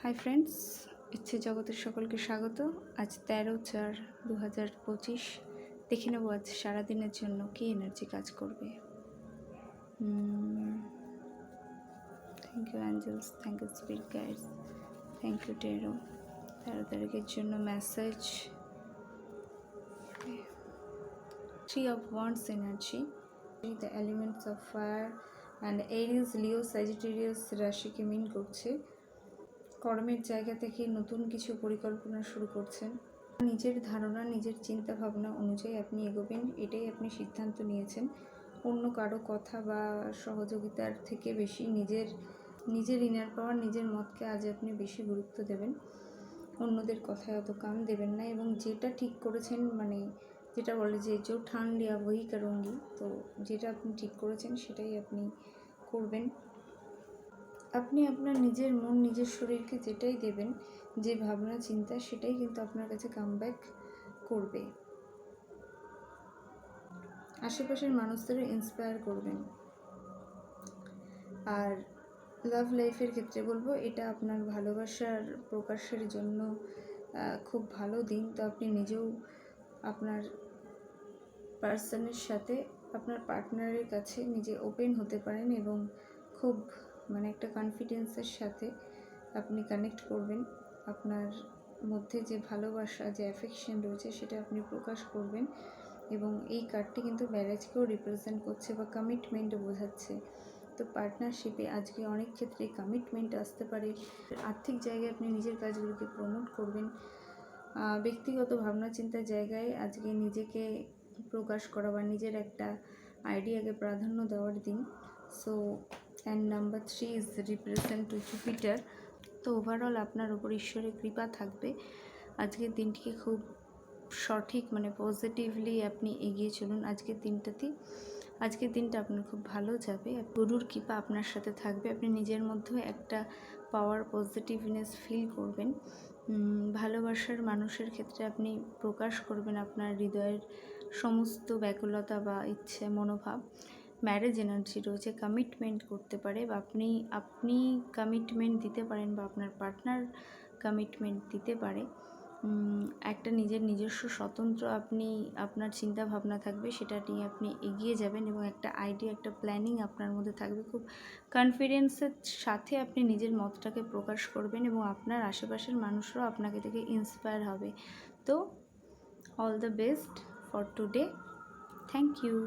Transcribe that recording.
Hi friends, ইচ্ছে জগতের সকলকে স্বাগত। আজ 13/4/2025। দেখে নেব আজ সারাদিনের জন্য কী এনার্জি কাজ করবে। Thank you angels, thank you spirit guides, thank you tarot. 13 তারিখের জন্য message. 3 of Wands energy, the elements of fire and Aries, Leo, Sagittarius রাশিকে মিন করছে। কর্মের জায়গা থেকে নতুন কিছু পরিকল্পনা শুরু করছেন। নিজের ধারণা, নিজের চিন্তা ভাবনা অনুযায়ী আপনি এগোবেন, এটাই আপনি সিদ্ধান্ত নিয়েছেন। অন্য কারো কথা বা সহযোগিতার থেকে বেশি নিজের ইনার পাওয়ার, নিজের মতকে আজ আপনি বেশি গুরুত্ব দেবেন। অন্যদের কথায় অত কান দেবেন না, এবং যেটা ঠিক করেছেন, মানে যেটা বলে যে জো ঠান লিয়া ওই করুঙ্গি, তো যেটা আপনি ঠিক করেছেন সেটাই আপনি করবেন। আপনি আপনার নিজের মন, নিজের শরীরকে যেটাই দেবেন, যে ভাবনা চিন্তা, সেটাই কিন্তু আপনার কাছে কামব্যাক করবে। আশেপাশের মানুষদেরও ইন্সপায়ার করবেন। আর লাভ লাইফের ক্ষেত্রে বলবো, এটা আপনার ভালোবাসার প্রকাশের জন্য খুব ভালো দিন। তো আপনি নিজেও আপনার পার্সনের সাথে, আপনার পার্টনারের কাছে নিজে ওপেন হতে পারেন, এবং খুব একটা কনফিডেন্সের সাথে আপনি কানেক্ট করবেন। আপনার মধ্যে যে ভালোবাসা, যে অ্যাফেকশন রয়েছে, সেটা আপনি প্রকাশ করবেন। এবং এই কার্ডটি কিন্তু ম্যারেজকেও রিপ্রেজেন্ট করছে বা কমিটমেন্টও বোঝাচ্ছে। তো পার্টনারশিপে আজকে অনেক ক্ষেত্রে কমিটমেন্ট আসতে পারে। আর্থিক জায়গায় আপনি নিজের কাজগুলোকে প্রমোট করবেন। ব্যক্তিগত ভাবনা চিন্তার জায়গায় আজকে নিজেকে প্রকাশ করা বা নিজের একটা আইডিয়াকে প্রাধান্য দেওয়ার দিন। So and number 3 is represent to Jupiter. তো ওভারঅল আপনার উপর ঈশ্বরের কৃপা থাকবে। আজকের দিনটিকে খুব সঠিক, পজিটিভলি আপনি এগিয়ে চলুন আজকের দিনটা আপনার খুব ভালো যাবে। গুরুর কৃপা আপনার সাথে থাকবে। আপনি নিজের মধ্যেও একটা পাওয়ার, পজিটিভনেস ফিল করবেন। ভালোবাসার মানুষের ক্ষেত্রে আপনি প্রকাশ করবেন আপনার হৃদয়ের সমস্ত ব্যাকুলতা বা ইচ্ছে, মনোভাব। ম্যারেজ এনার্জি রয়েছে, কমিটমেন্ট করতে পারে, বা আপনি কমিটমেন্ট দিতে পারেন, বা আপনার পার্টনার কমিটমেন্ট দিতে পারে। একটা নিজস্ব স্বতন্ত্র আপনার চিন্তা ভাবনা থাকবে, সেটা নিয়ে আপনি এগিয়ে যাবেন, এবং একটা আইডিয়া, একটা প্ল্যানিং আপনার মধ্যে থাকবে। খুব কনফিডেন্সের সাথে আপনি নিজের মতটাকে প্রকাশ করবেন, এবং আপনার আশেপাশের মানুষরাও আপনাকে দেখে ইন্সপায়ার হবে। তো all the best for today. Thank you.